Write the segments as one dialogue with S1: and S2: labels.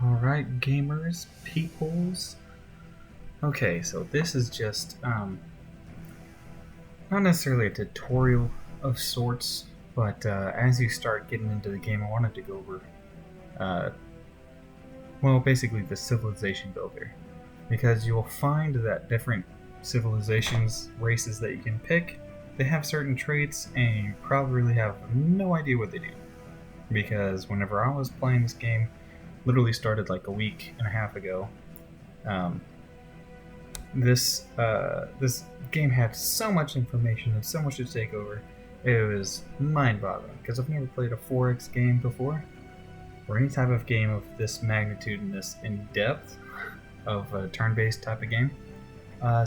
S1: Alright, gamers, peoples. Okay, so this is just not necessarily a tutorial of sorts, but as you start getting into the game, I wanted to go over, uh, basically the civilization builder. Because you'll find that different civilizations, races that you can pick, they have certain traits, and you probably really have no idea what they do. Because whenever I was playing this game, literally started like a week and a half ago, um, this game had so much information and so much to take over. It was mind-boggling because I've never played a 4X game before, or any type of game of this magnitude and this in depth of a turn-based type of game.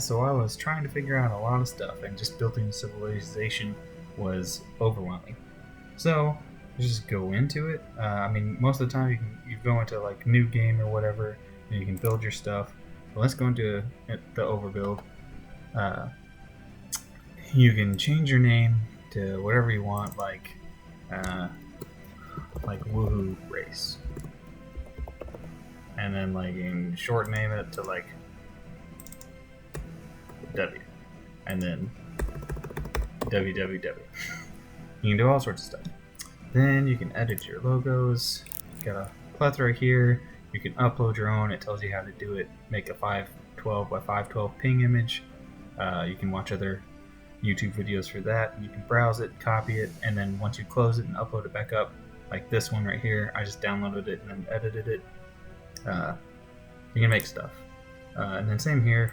S1: So I was trying to figure out a lot of stuff, and just building civilization was overwhelming. So just go into it. I mean, most of the time you go into like new game or whatever, and you can build your stuff. But let's go into the overbuild. Uh, you can change your name to whatever you want, uh, like Woohoo Race, and then like you can short name it to like W, and then www. You can do all sorts of stuff. Then you can edit your logos. You got a plethora here. You can upload your own. It tells you how to do it. Make a 512 by 512 ping image. You can watch other YouTube videos for that. You can browse it, copy it, and then once you close it and upload it back up, like this one right here, I just downloaded it and then edited it. You can make stuff. And then same here.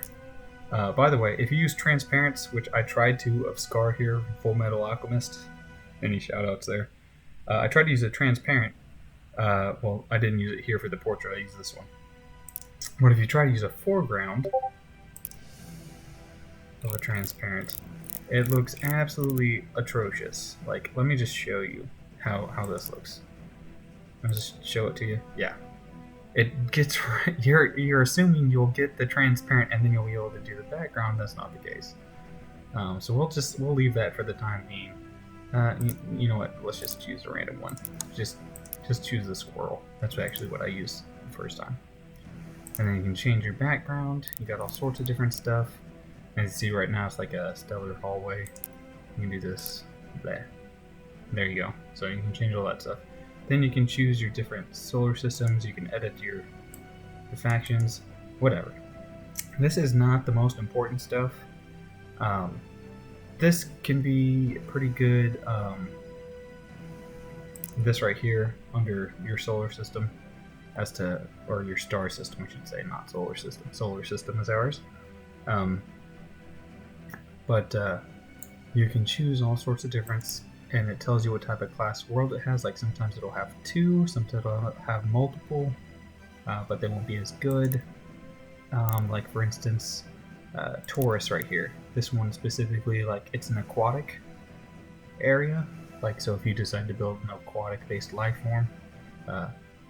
S1: By the way, if you use transparents, which I tried to of Scar here, Full Metal Alchemist, any shoutouts there? I tried to use a transparent. Well, I didn't use it here for the portrait. I used this one. But if you try to use a foreground of a transparent, it looks absolutely atrocious. Like, let me just show you how this looks. I'll just show it to you. Yeah, it gets right. You're assuming you'll get the transparent and then you'll be able to do the background. That's not the case. So we'll leave that for the time being. You know what? Let's just choose a random one. Just choose the squirrel. That's actually what I used the first time. And then you can change your background. You got all sorts of different stuff. And you see right now it's like a stellar hallway. You can do this. There you go. So you can change all that stuff. Then you can choose your different solar systems. You can edit your factions, whatever. This is not the most important stuff. This can be pretty good. This right here under your solar system, or your star system, I should say, not solar system. Solar system is ours. But you can choose all sorts of different, and it tells you what type of class world it has. Like sometimes it'll have 2, sometimes it'll have multiple, but they won't be as good. Like for instance, Taurus right here. This one specifically, like it's an aquatic area. Like so, if you decide to build an aquatic-based life form,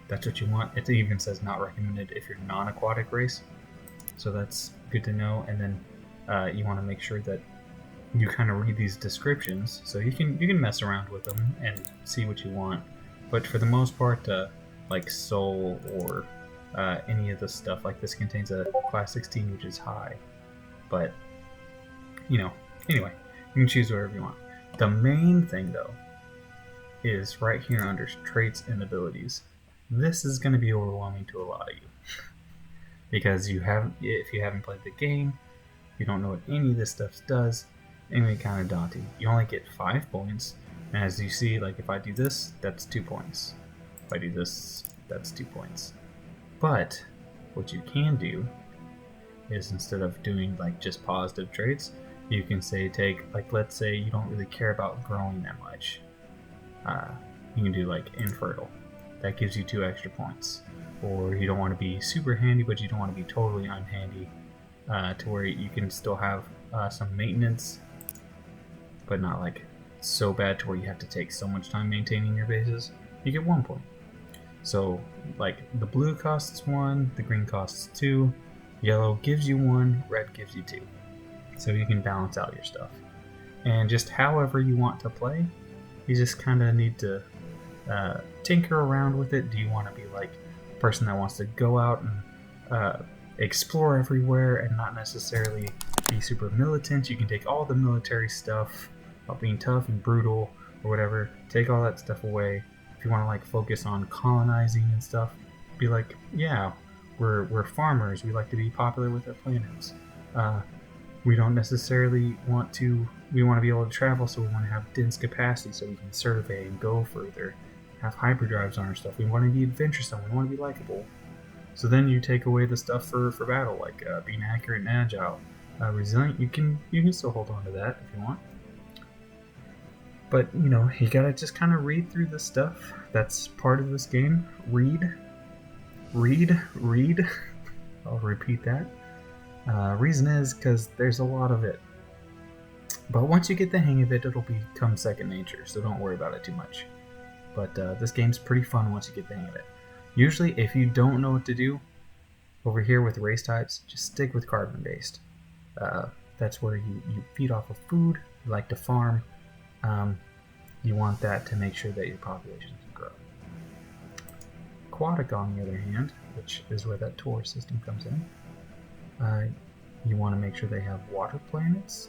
S1: that's what you want. It even says not recommended if you're non-aquatic race. So that's good to know. And then you want to make sure that you kind of read these descriptions, so you can mess around with them and see what you want. But for the most part, like Soul or any of the stuff like this contains a class 16, which is high. But anyway, you can choose whatever you want. The main thing though is right here under traits and abilities. This is going to be overwhelming to a lot of you because if you haven't played the game, you don't know what any of this stuff does. It can be kind of daunting. You only get 5 points, and as you see, like if I do this, that's 2 points. If I do this, that's 2 points. But what you can do is instead of doing like just positive traits, you can say let's say you don't really care about growing that much. You can do like infertile. That gives you 2 extra points. Or you don't want to be super handy, but you don't want to be totally unhandy, to where you can still have some maintenance, but not like so bad to where you have to take so much time maintaining your bases. You get 1 point. So like the blue costs 1, the green costs 2, yellow gives you 1, red gives you 2. So you can balance out your stuff. And just however you want to play, you just kind of need to tinker around with it. Do you want to be like person that wants to go out and explore everywhere and not necessarily be super militant. You can take all the military stuff about being tough and brutal or whatever, take all that stuff away. If you want to like focus on colonizing and stuff, be like, yeah, we're farmers. We like to be popular with our planets. We don't necessarily want to. We want to be able to travel, so we want to have dense capacity, so we can survey and go further. Have hyperdrives on our stuff. We want to be adventuresome. We want to be likable. So then you take away the stuff for battle, like being accurate and agile, resilient. You can still hold on to that if you want. But you gotta just kind of read through the stuff that's part of this game. Read. I'll repeat that. Reason is because there's a lot of it. But once you get the hang of it, it'll become second nature, so don't worry about it too much. But this game's pretty fun once you get the hang of it. Usually, if you don't know what to do, over here with race types, just stick with carbon-based. That's where you feed off of food, you like to farm. You want that to make sure that your population can grow. Aquatic, on the other hand, which is where that tourist system comes in, you want to make sure they have water planets.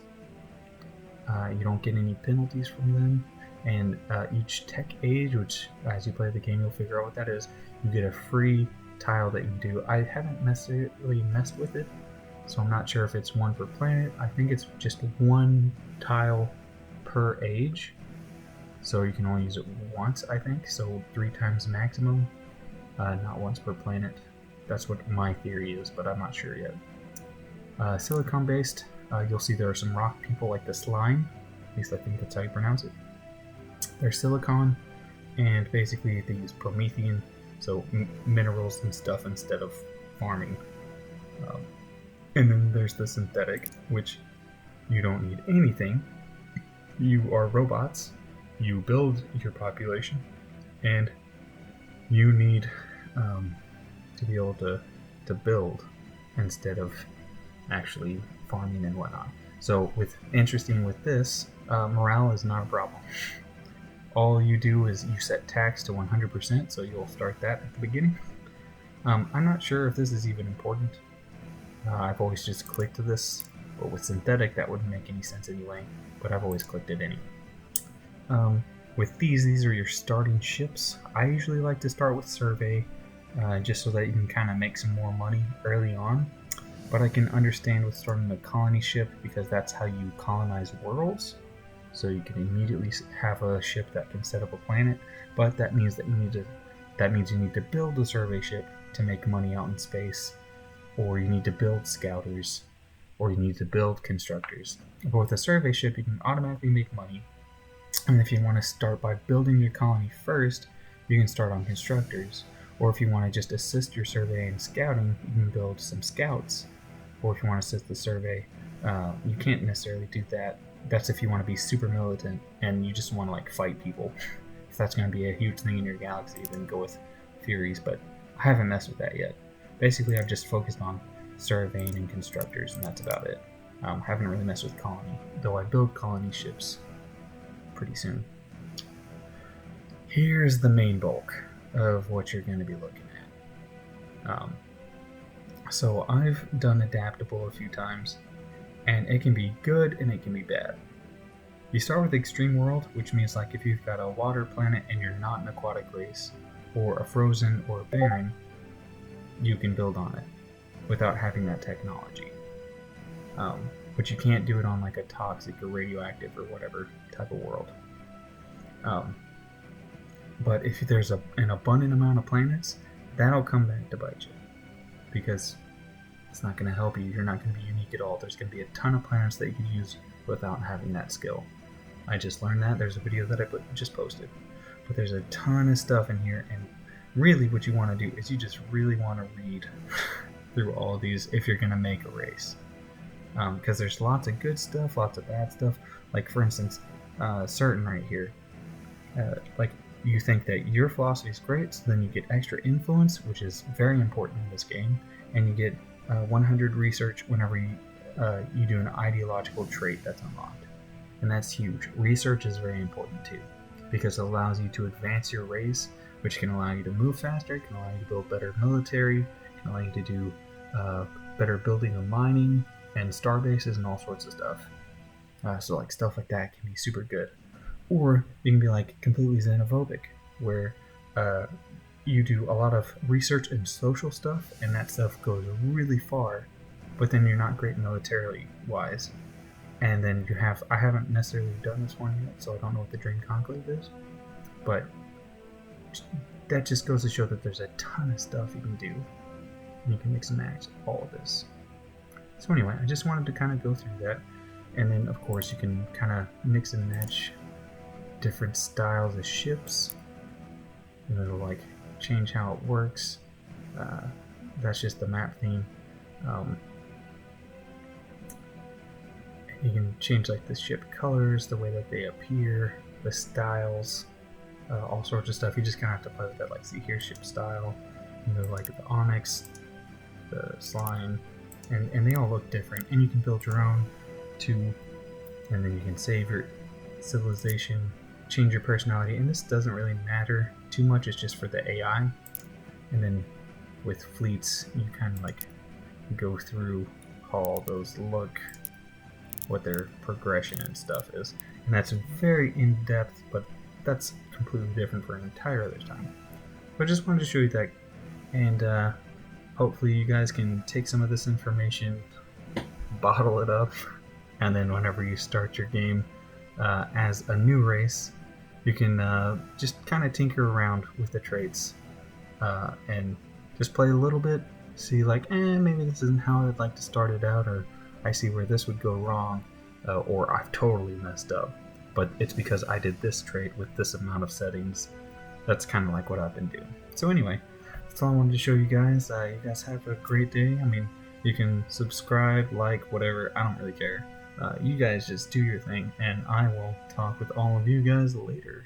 S1: You don't get any penalties from them. And each tech age, which as you play the game you'll figure out what that is, you get a free tile that you do. I haven't necessarily messed with it, so I'm not sure if it's one per planet. I think it's just one tile per age, so you can only use it once, I think, so 3 times maximum, not once per planet. That's what my theory is, but I'm not sure yet. Silicon based, you'll see there are some rock people like the slime, at least I think that's how you pronounce it. They're silicon, and basically they use Promethean, so minerals and stuff instead of farming. And then there's the synthetic, which you don't need anything. You are robots, you build your population, and you need to be able to build instead of actually farming and whatnot. So interesting with this, morale is not a problem. All you do is you set tax to 100%, so you'll start that at the beginning. I'm not sure if this is even important. I've always just clicked this, but with synthetic that wouldn't make any sense anyway, but I've always clicked it anyway. With these are your starting ships. I usually like to start with survey, just so that you can kind of make some more money early on. But I can understand with starting a colony ship, because that's how you colonize worlds. So you can immediately have a ship that can set up a planet, but that means you need to build a survey ship to make money out in space, or you need to build scouters, or you need to build constructors. But with a survey ship, you can automatically make money. And if you want to start by building your colony first, you can start on constructors. Or if you want to just assist your survey and scouting, you can build some scouts. Or if you want to assist the survey, you can't necessarily do that. That's if you want to be super militant and you just want to like fight people. If that's going to be a huge thing in your galaxy, then go with Furies, but I haven't messed with that yet. Basically, I've just focused on surveying and constructors, and that's about it. Haven't really messed with colony, though I build colony ships pretty soon. Here's the main bulk of what you're going to be looking at. So I've done adaptable a few times, and it can be good and it can be bad. You start with extreme world, which means like if you've got a water planet and you're not an aquatic race, or a frozen or a barren, you can build on it without having that technology. But you can't do it on like a toxic or radioactive or whatever type of world. But if there's an abundant amount of planets, that'll come back to bite you, because it's not going to help you. You're not going to be unique at all. There's going to be a ton of planets that you can use without having that skill. I just learned that. There's a video that I just posted. But there's a ton of stuff in here, and really what you want to do is you just really want to read through all of these if you're going to make a race. Because there's lots of good stuff, lots of bad stuff. Like for instance, certain right here. Like you think that your philosophy is great, so then you get extra influence, which is very important in this game, and you get 100 research whenever you do an ideological trait that's unlocked. And that's huge. Research is very important too, because it allows you to advance your race which can allow you to move faster, can allow you to build better military, can allow you to do better building and mining and star bases and all sorts of stuff. So like stuff like that can be super good. Or you can be like completely xenophobic, where you do a lot of research and social stuff, and that stuff goes really far, but then you're not great militarily wise. And then you have, I haven't necessarily done this one yet, so I don't know what the Dream Conclave is, but that just goes to show that there's a ton of stuff you can do. You can mix and match all of this. So anyway, I just wanted to kind of go through that. And then of course you can kind of mix and match different styles of ships. And it'll like change how it works. That's just the map theme. You can change like the ship colors, the way that they appear, the styles, all sorts of stuff. You just kind of have to play with that. Like, see here, ship style, like the onyx, the slime, and they all look different. And you can build your own too, and then you can save your civilization, change your personality. And this doesn't really matter too much. It's just for the AI. And then with fleets, you kind of like go through how all those look, what their progression and stuff is. And that's very in-depth, but that's completely different for an entire other time. But I just wanted to show you that, and hopefully you guys can take some of this information, bottle it up, and then whenever you start your game as a new race, you can just kind of tinker around with the traits and just play a little bit, see like, maybe this isn't how I'd like to start it out, or I see where this would go wrong, or I've totally messed up, but it's because I did this trait with this amount of settings. That's kind of like what I've been doing. So anyway, that's all I wanted to show you guys. You guys have a great day. I mean, you can subscribe, like, whatever. I don't really care. You guys just do your thing, and I will talk with all of you guys later.